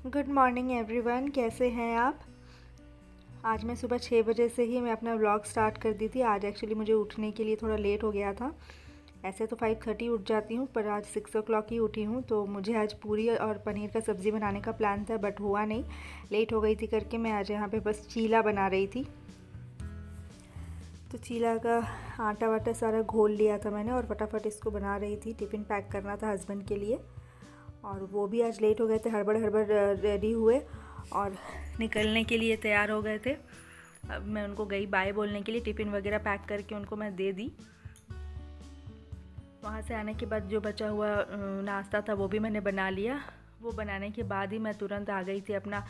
Good morning everyone, कैसे हैं आप। आज मैं सुबह 6 बजे से ही मैं अपना व्लॉग स्टार्ट कर दी थी। आज एक्चुअली मुझे उठने के लिए थोड़ा लेट हो गया था। ऐसे तो 5:30 उठ जाती हूँ, पर आज 6 o'clock ही उठी हूँ। तो मुझे आज पूरी और पनीर का सब्ज़ी बनाने का प्लान था, बट हुआ नहीं, लेट हो गई थी करके। मैं आज यहाँ पे बस चीला बना रही थी। तो चीला का आटा वाटा सारा घोल लिया था मैंने और फटाफट इसको बना रही थी। टिफ़िन पैक करना था हस्बैंड के लिए, और वो भी आज लेट हो गए थे। हड़बड़ हड़बड़ रेडी हुए और निकलने के लिए तैयार हो गए थे। अब मैं उनको गई बाय बोलने के लिए। टिफ़िन वगैरह पैक करके उनको मैं दे दी। वहाँ से आने के बाद जो बचा हुआ नाश्ता था वो भी मैंने बना लिया। वो बनाने के बाद ही मैं तुरंत आ गई थी अपना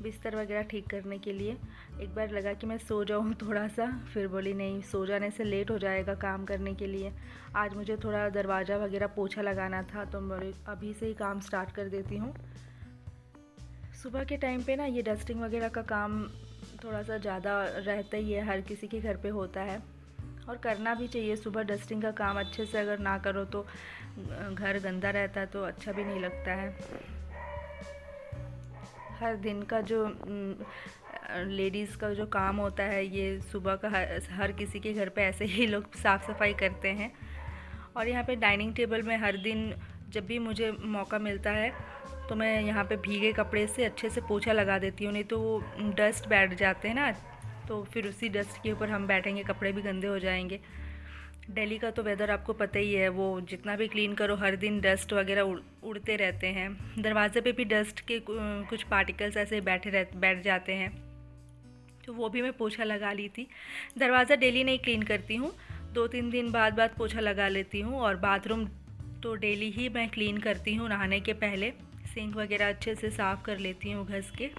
बिस्तर वगैरह ठीक करने के लिए। एक बार लगा कि मैं सो जाऊँ थोड़ा सा, फिर बोली नहीं, सो जाने से लेट हो जाएगा काम करने के लिए। आज मुझे थोड़ा दरवाज़ा वगैरह पोछा लगाना था, तो मैं अभी से ही काम स्टार्ट कर देती हूँ। सुबह के टाइम पे ना ये डस्टिंग वगैरह का काम थोड़ा सा ज़्यादा रहता ही है, हर किसी के घर पे होता है और करना भी चाहिए। सुबह डस्टिंग का काम अच्छे से अगर ना करो तो घर गंदा रहता है, तो अच्छा भी नहीं लगता है। हर दिन का जो लेडीज़ का जो काम होता है, ये सुबह का हर किसी के घर पे ऐसे ही लोग साफ़ सफाई करते हैं। और यहाँ पे डाइनिंग टेबल में हर दिन जब भी मुझे मौका मिलता है तो मैं यहाँ पे भीगे कपड़े से अच्छे से पोछा लगा देती हूँ, नहीं तो वो डस्ट बैठ जाते हैं ना, तो फिर उसी डस्ट के ऊपर हम बैठेंगे, कपड़े भी गंदे हो जाएंगे। दिल्ली का तो वेदर आपको पता ही है, वो जितना भी क्लीन करो हर दिन डस्ट वगैरह उड़ते रहते हैं। दरवाजे पे भी डस्ट के कुछ पार्टिकल्स ऐसे बैठ जाते हैं, तो वो भी मैं पोछा लगा ली थी। दरवाज़ा डेली नहीं क्लीन करती हूँ, 2-3 दिन बाद पोछा लगा लेती हूँ। और बाथरूम तो डेली ही मैं क्लीन करती हूँ, नहाने के पहले सिंक वगैरह अच्छे से साफ़ कर लेती हूँ घस के।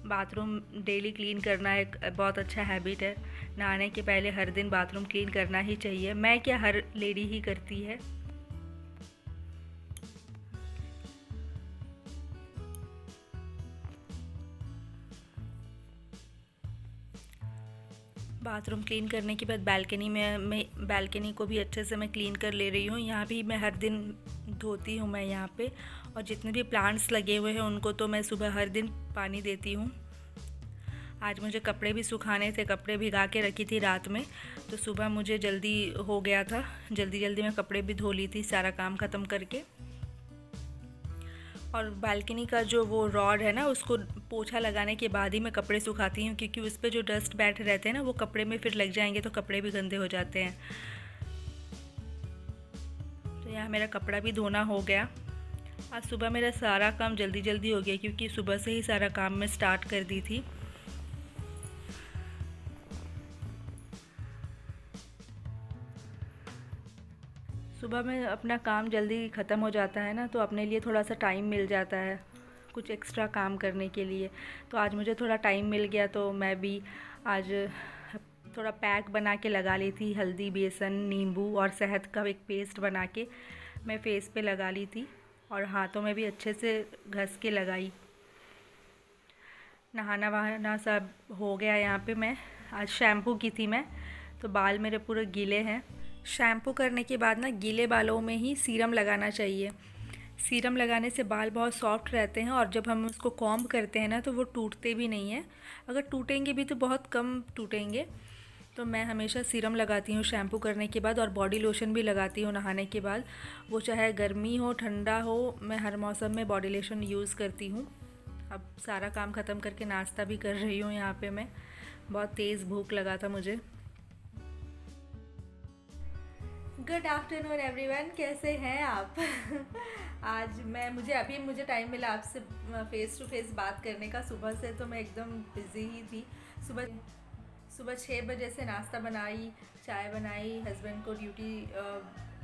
बाथरूम डेली क्लीन करना एक बहुत अच्छा हैबिट है। नहाने के पहले हर दिन बाथरूम क्लीन करना ही चाहिए। मैं क्या, हर लेडी ही करती है। बाथरूम क्लीन करने के बाद बालकनी में मैं बालकनी को भी अच्छे से मैं क्लीन कर ले रही हूँ। यहाँ भी मैं हर दिन धोती हूँ मैं यहाँ पे। और जितने भी प्लांट्स लगे हुए हैं उनको तो मैं सुबह हर दिन पानी देती हूँ। आज मुझे कपड़े भी सुखाने थे, कपड़े भिगा के रखी थी रात में, तो सुबह मुझे जल्दी हो गया था। जल्दी मैं कपड़े भी धो ली थी सारा काम ख़त्म करके। और बालकनी का जो वो रॉड है ना, उसको पोछा लगाने के बाद ही मैं कपड़े सुखाती हूँ, क्योंकि उस पर जो डस्ट बैठ रहते हैं ना, वो कपड़े में फिर लग जाएंगे तो कपड़े भी गंदे हो जाते हैं। तो यहाँ मेरा कपड़ा भी धोना हो गया। आज सुबह मेरा सारा काम जल्दी हो गया, क्योंकि सुबह से ही सारा काम मैं स्टार्ट कर दी थी। सुबह में अपना काम जल्दी ख़त्म हो जाता है ना, तो अपने लिए थोड़ा सा टाइम मिल जाता है कुछ एक्स्ट्रा काम करने के लिए। तो आज मुझे थोड़ा टाइम मिल गया, तो मैं भी आज थोड़ा पैक बना के लगा ली थी। हल्दी, बेसन, नींबू और शहद का एक पेस्ट बना के मैं फेस पे लगा ली थी, और हाथों में भी अच्छे से घस के लगाई। नहाना वहाना सब हो गया। यहाँ पे मैं आज शैम्पू की थी मैं, तो बाल मेरे पूरे गीले हैं। शैम्पू करने के बाद ना गीले बालों में ही सीरम लगाना चाहिए। सीरम लगाने से बाल बहुत सॉफ्ट रहते हैं, और जब हम उसको कॉम्ब करते हैं ना, तो वो टूटते भी नहीं हैं। अगर टूटेंगे भी तो बहुत कम टूटेंगे। तो मैं हमेशा सीरम लगाती हूँ शैम्पू करने के बाद, और बॉडी लोशन भी लगाती हूँ नहाने के बाद। वो चाहे गर्मी हो ठंडा हो, मैं हर मौसम में बॉडी लोशन यूज़ करती हूँ। अब सारा काम ख़त्म करके नाश्ता भी कर रही हूँ यहाँ पे मैं। बहुत तेज़ भूख लगा था मुझे। गुड आफ्टरनून एवरीवन, कैसे हैं आप। आज मुझे टाइम मिला आपसे फेस टू फेस बात करने का। सुबह से तो मैं एकदम बिज़ी ही थी। सुबह सुबह 6 बजे से नाश्ता बनाई, चाय बनाई, हस्बैंड को ड्यूटी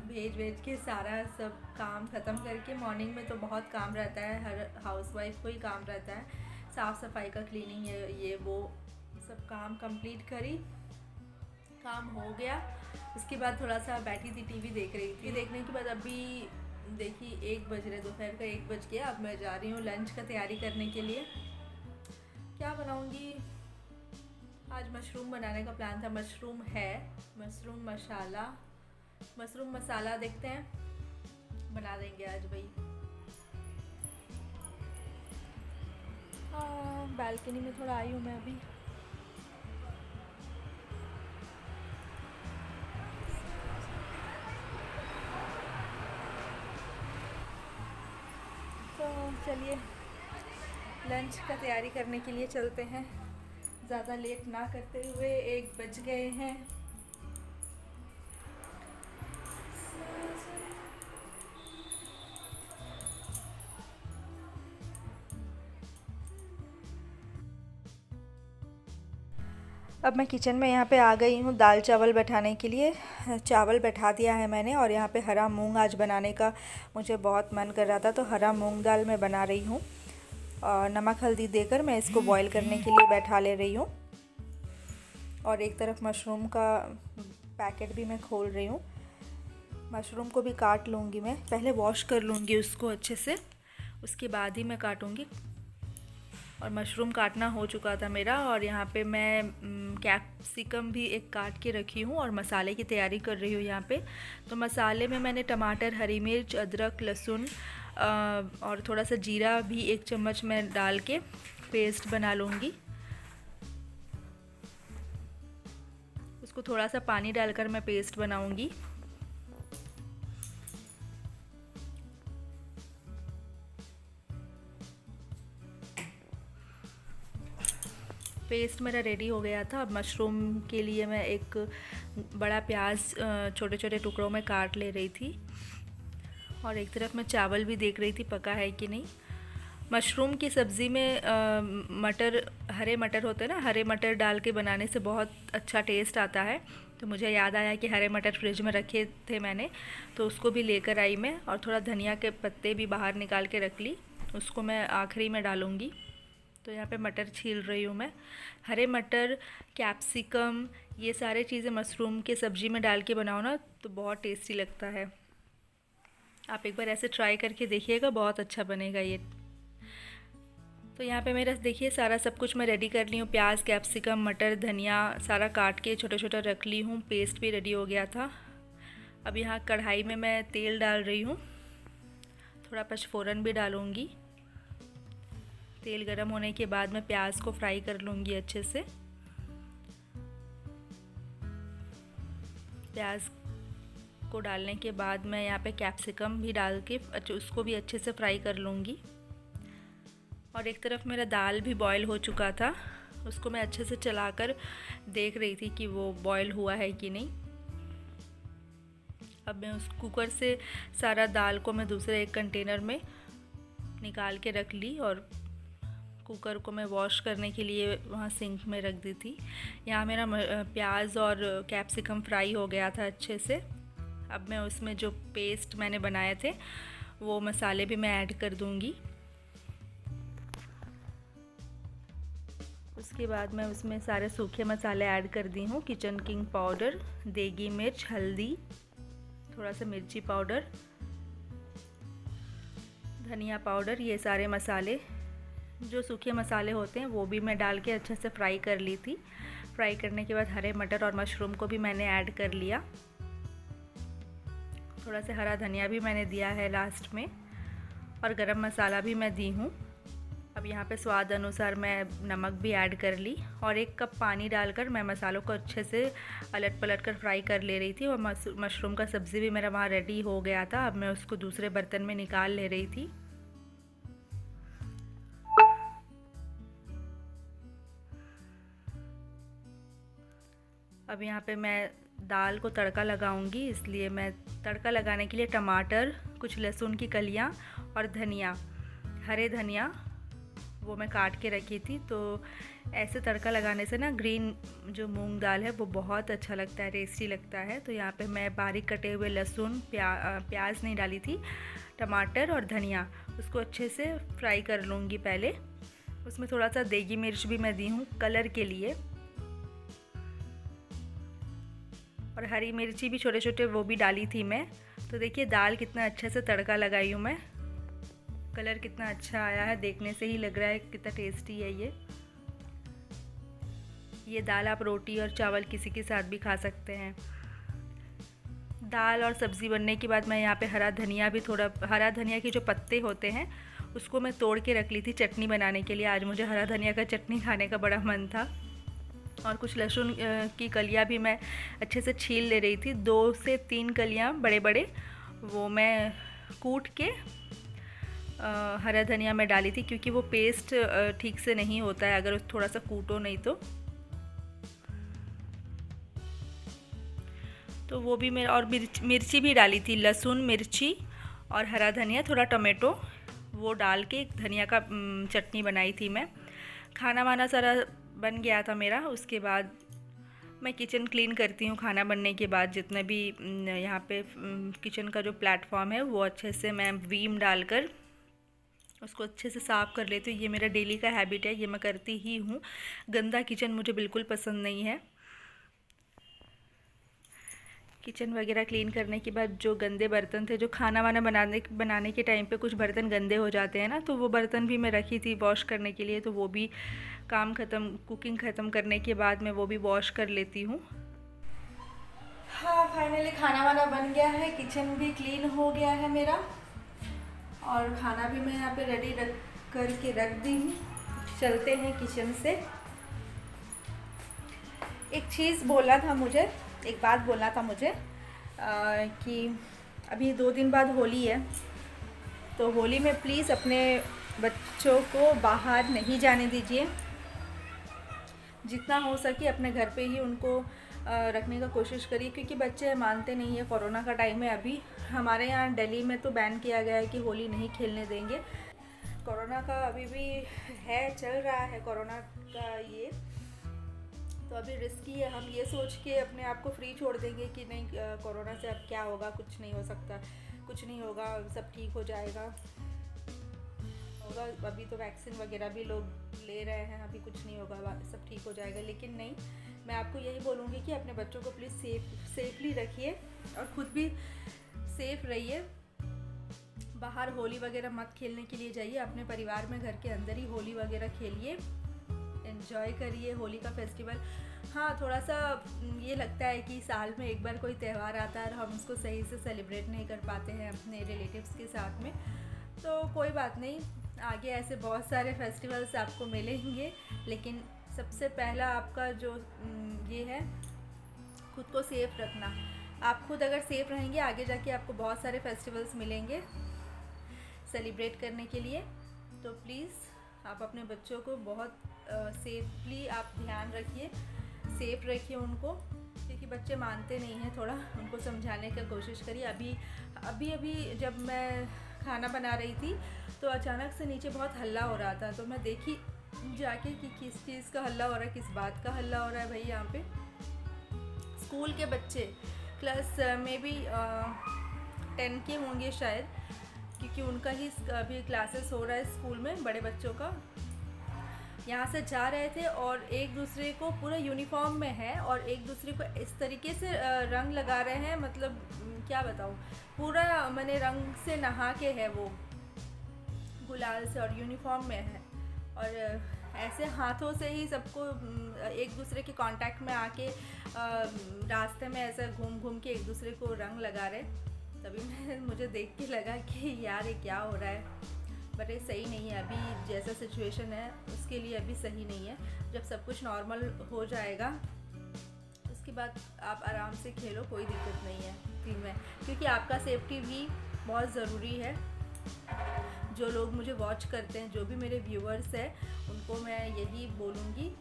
भेज के सारा सब काम ख़त्म करके। मॉर्निंग में तो बहुत काम रहता है, हर हाउसवाइफ को ही काम रहता है। साफ़ सफाई का, क्लीनिंग, ये वो सब काम कंप्लीट करी। काम हो गया। उसके बाद थोड़ा सा बैठी थी, टीवी देख रही थी। देखने के बाद अभी देखी 1 बज रहे, दोपहर का 1 बज गया। अब मैं जा रही हूँ लंच का तैयारी करने के लिए। क्या बनाऊँगी आज? मशरूम बनाने का प्लान था। मशरूम है, मशरूम मसाला देखते हैं। बना देंगे आज भाई। हाँ, बालकनी में थोड़ा आई हूँ मैं अभी। तो चलिए लंच का तैयारी करने के लिए चलते हैं, ज़्यादा लेट ना करते हुए। 1 बज गए हैं। अब मैं किचन में यहाँ पे आ गई हूँ दाल चावल बैठाने के लिए। चावल बैठा दिया है मैंने, और यहाँ पे हरा मूंग आज बनाने का मुझे बहुत मन कर रहा था, तो हरा मूंग दाल मैं बना रही हूँ। और नमक हल्दी देकर मैं इसको बॉईल करने के लिए बैठा ले रही हूँ। और एक तरफ मशरूम का पैकेट भी मैं खोल रही हूँ। मशरूम को भी काट लूँगी मैं, पहले वॉश कर लूँगी उसको अच्छे से, उसके बाद ही मैं काटूँगी। और मशरूम काटना हो चुका था मेरा। और यहाँ पे मैं कैप्सिकम भी एक काट के रखी हूँ और मसाले की तैयारी कर रही हूँ यहाँ पे। तो मसाले में मैंने टमाटर, हरी मिर्च, अदरक, लहसुन और थोड़ा सा जीरा भी 1 चम्मच मैं डाल के पेस्ट बना लूँगी। उसको थोड़ा सा पानी डालकर मैं पेस्ट बनाऊँगी। पेस्ट मेरा रेडी हो गया था। अब मशरूम के लिए मैं एक बड़ा प्याज छोटे छोटे टुकड़ों में काट ले रही थी, और एक तरफ मैं चावल भी देख रही थी पका है कि नहीं। मशरूम की सब्ज़ी में मटर, हरे मटर होते हैं ना, हरे मटर डाल के बनाने से बहुत अच्छा टेस्ट आता है। तो मुझे याद आया कि हरे मटर फ्रिज में रखे थे मैंने, तो उसको भी लेकर आई मैं। और थोड़ा धनिया के पत्ते भी बाहर निकाल के रख ली, उसको मैं आखिरी में डालूँगी। तो यहाँ पे मटर छील रही हूँ मैं। हरे मटर, कैप्सिकम, ये सारे चीज़ें मशरूम के सब्ज़ी में डाल के बनाओ ना तो बहुत टेस्टी लगता है। आप एक बार ऐसे ट्राई करके देखिएगा, बहुत अच्छा बनेगा ये। तो यहाँ पे मेरा देखिए सारा सब कुछ मैं रेडी कर ली हूँ। प्याज, कैप्सिकम, मटर, धनिया सारा काट के छोटा छोटा रख ली हूँ। पेस्ट भी रेडी हो गया था। अब यहाँ कढ़ाई में मैं तेल डाल रही हूँ, थोड़ा पचफोरन भी डालूँगी। तेल गरम होने के बाद मैं प्याज को फ्राई कर लूँगी अच्छे से। प्याज को डालने के बाद मैं यहाँ पे कैप्सिकम भी डाल के उसको भी अच्छे से फ्राई कर लूँगी। और एक तरफ मेरा दाल भी बॉईल हो चुका था, उसको मैं अच्छे से चलाकर देख रही थी कि वो बॉईल हुआ है कि नहीं। अब मैं उस कुकर से सारा दाल को मैं दूसरे एक कंटेनर में निकाल के रख ली, और कुकर को मैं वॉश करने के लिए वहाँ सिंक में रख दी थी। यहाँ मेरा प्याज और कैप्सिकम फ्राई हो गया था अच्छे से। अब मैं उसमें जो पेस्ट मैंने बनाए थे वो मसाले भी मैं ऐड कर दूँगी। उसके बाद मैं उसमें सारे सूखे मसाले ऐड कर दी हूँ। किचन किंग पाउडर, देगी मिर्च, हल्दी, थोड़ा सा मिर्ची पाउडर, धनिया पाउडर, ये सारे मसाले जो सूखे मसाले होते हैं वो भी मैं डाल के अच्छे से फ्राई कर ली थी। फ्राई करने के बाद हरे मटर और मशरूम को भी मैंने ऐड कर लिया। थोड़ा सा हरा धनिया भी मैंने दिया है लास्ट में, और गरम मसाला भी मैं दी हूँ। अब यहाँ पे स्वाद अनुसार मैं नमक भी ऐड कर ली, और 1 कप पानी डालकर मैं मसालों को अच्छे से अलट पलट कर फ्राई कर ले रही थी। और मशरूम का सब्ज़ी भी मेरा वहाँ रेडी हो गया था। अब मैं उसको दूसरे बर्तन में निकाल ले रही थी। अब यहाँ पे मैं दाल को तड़का लगाऊंगी, इसलिए मैं तड़का लगाने के लिए टमाटर, कुछ लहसुन की कलियाँ और धनिया, हरे धनिया वो मैं काट के रखी थी। तो ऐसे तड़का लगाने से ना ग्रीन जो मूंग दाल है वो बहुत अच्छा लगता है, टेस्टी लगता है। तो यहाँ पे मैं बारीक कटे हुए लहसुन, प्याज नहीं डाली थी, टमाटर और धनिया, उसको अच्छे से फ्राई कर लूँगी पहले। उसमें थोड़ा सा देगी मिर्च भी मैं दी हूँ कलर के लिए, और हरी मिर्ची भी छोटे छोटे वो भी डाली थी मैं। तो देखिए दाल कितना अच्छे से तड़का लगाई हूँ मैं, कलर कितना अच्छा आया है, देखने से ही लग रहा है कितना टेस्टी है ये दाल आप रोटी और चावल किसी के साथ भी खा सकते हैं। दाल और सब्ज़ी बनने के बाद मैं यहाँ पे हरा धनिया भी थोड़ा, हरा धनिया के जो पत्ते होते हैं उसको मैं तोड़ के रख ली थी चटनी बनाने के लिए। आज मुझे हरा धनिया का चटनी खाने का बड़ा मन था। और कुछ लहसुन की कलियाँ भी मैं अच्छे से छील ले रही थी, 2 से 3 कलियाँ बड़े बड़े, वो मैं कूट के हरा धनिया में डाली थी, क्योंकि वो पेस्ट ठीक से नहीं होता है अगर थोड़ा सा कूटो नहीं तो वो भी मेरा। और मिर्ची भी डाली थी, लहसुन, मिर्ची और हरा धनिया, थोड़ा टमाटो, वो डाल के धनिया का चटनी बनाई थी मैं। खाना वाना सारा बन गया था मेरा। उसके बाद मैं किचन क्लीन करती हूँ खाना बनने के बाद। जितने भी यहाँ पे किचन का जो प्लेटफॉर्म है वो अच्छे से मैं वीम डालकर उसको अच्छे से साफ़ कर लेती हूँ। ये मेरा डेली का हैबिट है, ये मैं करती ही हूँ। गंदा किचन मुझे बिल्कुल पसंद नहीं है। किचन वगैरह क्लीन करने के बाद जो गंदे बर्तन थे, जो खाना वाना बनाने के टाइम पे कुछ बर्तन गंदे हो जाते हैं ना, तो वो बर्तन भी मैं रखी थी वॉश करने के लिए। तो वो भी काम ख़त्म, कुकिंग ख़त्म करने के बाद मैं वो भी वॉश कर लेती हूँ। हाँ, फाइनली खाना वाना बन गया है, किचन भी क्लीन हो गया है मेरा, और खाना भी मैं यहाँ पे रेडी करके रख दी हूँ। चलते हैं किचन से। एक चीज़ बोलना था मुझे, एक बात बोलना था मुझे कि अभी 2 दिन बाद होली है, तो होली में प्लीज़ अपने बच्चों को बाहर नहीं जाने दीजिए। जितना हो सके अपने घर पे ही उनको रखने का कोशिश करिए, क्योंकि बच्चे मानते नहीं है। कोरोना का टाइम है अभी। हमारे यहाँ दिल्ली में तो बैन किया गया है कि होली नहीं खेलने देंगे। कोरोना का अभी भी है, चल रहा है कोरोना का ये, तो अभी रिस्की है। हम ये सोच के अपने आप को फ्री छोड़ देंगे कि नहीं, कोरोना से अब क्या होगा, कुछ नहीं हो सकता, कुछ नहीं होगा, सब ठीक हो जाएगा। अभी तो वैक्सीन वगैरह भी लोग ले रहे हैं, अभी कुछ नहीं होगा, सब ठीक हो जाएगा। लेकिन नहीं, मैं आपको यही बोलूँगी कि अपने बच्चों को प्लीज़ सेफली रखिए और ख़ुद भी सेफ रहिए। बाहर होली वगैरह मत खेलने के लिए जाइए, अपने परिवार में घर के अंदर ही होली वगैरह खेलिए, एंजॉय करिए होली का फेस्टिवल। हाँ, थोड़ा सा ये लगता है कि साल में एक बार कोई त्यौहार आता है और हम उसको सही से सेलिब्रेट नहीं कर पाते हैं अपने रिलेटिव्स के साथ में, तो कोई बात नहीं, आगे ऐसे बहुत सारे फेस्टिवल्स आपको मिलेंगे। लेकिन सबसे पहला आपका जो ये है, खुद को सेफ रखना। आप खुद अगर सेफ रहेंगे, आगे जाके आपको बहुत सारे फेस्टिवल्स मिलेंगे सेलिब्रेट करने के लिए। तो प्लीज़ आप अपने बच्चों को बहुत सेफली आप ध्यान रखिए, सेफ रखिए उनको, क्योंकि बच्चे मानते नहीं हैं। थोड़ा उनको समझाने की कोशिश करिए। अभी जब मैं खाना बना रही थी तो अचानक से नीचे बहुत हल्ला हो रहा था, तो मैं देखी जाके कि किस चीज़ का हल्ला हो रहा है, किस बात का हल्ला हो रहा है। भाई यहाँ पे स्कूल के बच्चे क्लास में भी 10 के होंगे शायद, क्योंकि उनका ही अभी क्लासेस हो रहा है स्कूल में, बड़े बच्चों का। यहाँ से जा रहे थे और एक दूसरे को पूरा यूनिफॉर्म में है और एक दूसरे को इस तरीके से रंग लगा रहे हैं, मतलब क्या बताऊँ, पूरा मैंने रंग से नहा के है वो, गुलाल से, और यूनिफॉर्म में है। और ऐसे हाथों से ही सबको एक दूसरे के कांटेक्ट में आके रास्ते में ऐसा घूम घूम के एक दूसरे को रंग लगा रहे। तभी मुझे देख के लगा कि यार ये क्या हो रहा है, बट ये सही नहीं है। अभी जैसा सिचुएशन है उसके लिए अभी सही नहीं है। जब सब कुछ नॉर्मल हो जाएगा उसके बाद आप आराम से खेलो, कोई दिक्कत नहीं है टीम में, क्योंकि आपका सेफ्टी भी बहुत ज़रूरी है। जो लोग मुझे वॉच करते हैं, जो भी मेरे व्यूअर्स हैं, उनको मैं यही बोलूँगी,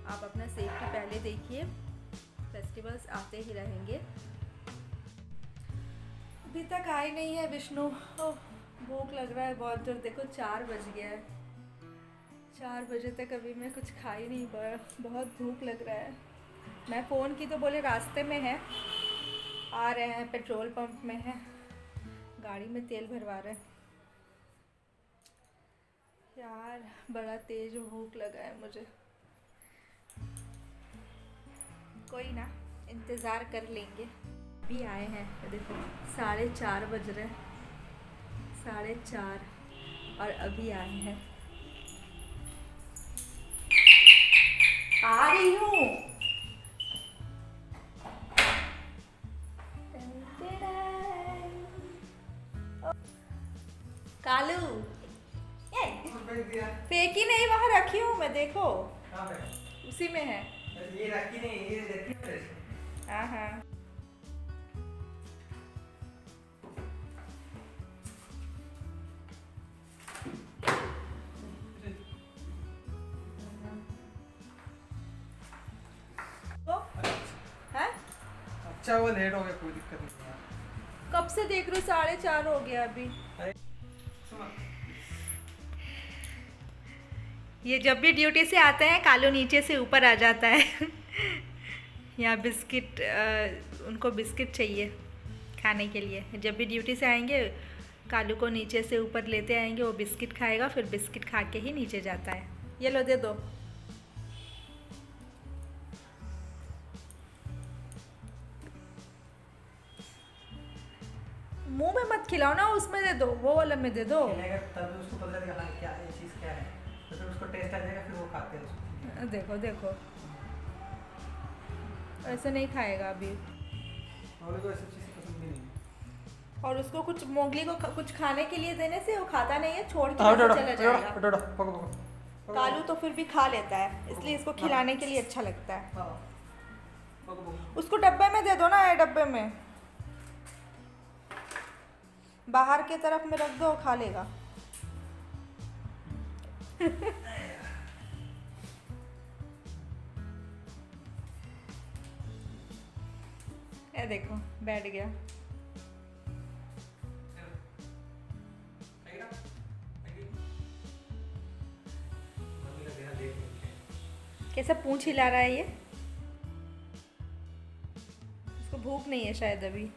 आप अपना सेफ्टी पहले देखिए, फेस्टिवल्स आते ही रहेंगे। अभी तक आए नहीं है विष्णु, भूख लग रहा है बहुत जोर। देखो 4 बज गया है, 4 बजे तक अभी मैं कुछ खा ही नहीं पाया, बहुत भूख लग रहा है। मैं फ़ोन की तो बोले रास्ते में है, आ रहे हैं, पेट्रोल पंप में है, गाड़ी में तेल भरवा रहे हैं। यार बड़ा तेज भूख लगा है मुझे। कोई ना, इंतज़ार कर लेंगे। अभी आए हैं, देखो 4:30 बज रहे, 4:30, और अभी आए हैं। आ रही हूँ। कालू फेंकी नहीं, वहाँ रखी हूँ मैं, देखो उसी में है। ये रखी नहीं, ये देखी। हाँ हाँ है? अच्छा वो लेट हो गया, कोई दिक्कत नहीं है। कब से देख रही हूँ, 4:30 हो गया अभी। ये जब भी ड्यूटी से आते हैं कालू नीचे से ऊपर आ जाता है। यहाँ बिस्किट, उनको बिस्किट चाहिए खाने के लिए। जब भी ड्यूटी से आएंगे कालू को नीचे से ऊपर लेते आएंगे, वो बिस्किट खाएगा, फिर बिस्किट खा के ही नीचे जाता है। ये लो दे दो। मुंह में मत खिलाओ ना, उसमें दे दो, वो वाला में दे दो। खिलाएगा तब उसको पता लगेगा हाँ क्या ये चीज़ क्या है, तो फिर उसको टेस्ट आ जाएगा, फिर वो खाते हैं उसको। देखो देखो, ऐसे नहीं खाएगा अभी। और को ऐसी चीज़ पसंद भी नहीं है। और उसको कुछ, मोगली को कुछ खाने के लिए देने से वो खाता नहीं है, छोड़ के चला जाएगा। कालू तो फिर भी खा लेता है, इसलिए इसको खिलाने के लिए अच्छा लगता है। उसको डब्बे में दे दो ना, ये डब्बे में बाहर के तरफ में रख दो, खा लेगा। ये देखो बैठ गया। कैसा पूंछ हिला रहा है ये, इसको भूख नहीं है शायद अभी।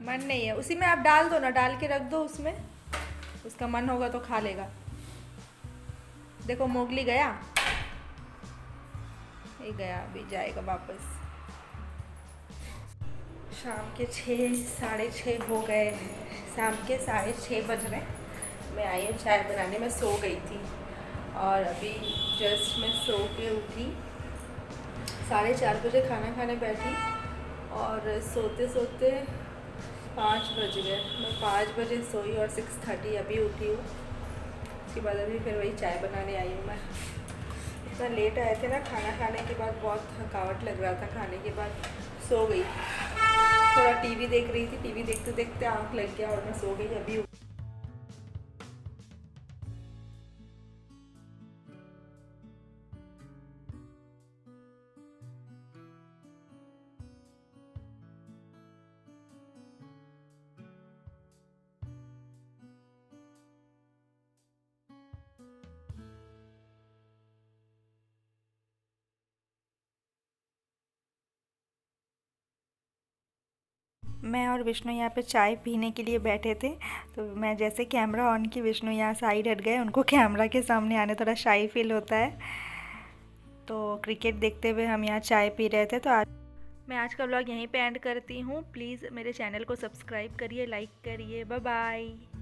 मन नहीं है, उसी में आप डाल दो ना, डाल के रख दो उसमें, उसका मन होगा तो खा लेगा। देखो मोगली गया, ये गया, अभी जाएगा वापस। शाम के 6, 6:30 हो गए, शाम के 6:30 बज रहे। मैं आई हूँ चाय बनाने, में सो गई थी और अभी जस्ट मैं सो के उठी। 4:30 बजे खाना खाने बैठी और सोते सोते 5 बज गए। मैं 5 बजे सोई और 6:30 अभी उठी हूँ। उसके बाद अभी फिर वही चाय बनाने आई हूँ मैं। इतना लेट आए थे ना, खाना खाने के बाद बहुत थकावट लग रहा था, खाने के बाद सो गई। थोड़ा टीवी देख रही थी, टीवी देखते देखते आँख लग गया और मैं सो गई। अभी मैं और विष्णु यहाँ पे चाय पीने के लिए बैठे थे, तो मैं जैसे कैमरा ऑन की, विष्णु यहाँ साइड हट गए। उनको कैमरा के सामने आने थोड़ा शाई फील होता है। तो क्रिकेट देखते हुए हम यहाँ चाय पी रहे थे। तो आज का व्लॉग यहीं पे एंड करती हूँ। प्लीज़ मेरे चैनल को सब्सक्राइब करिए, लाइक करिए। Bye bye.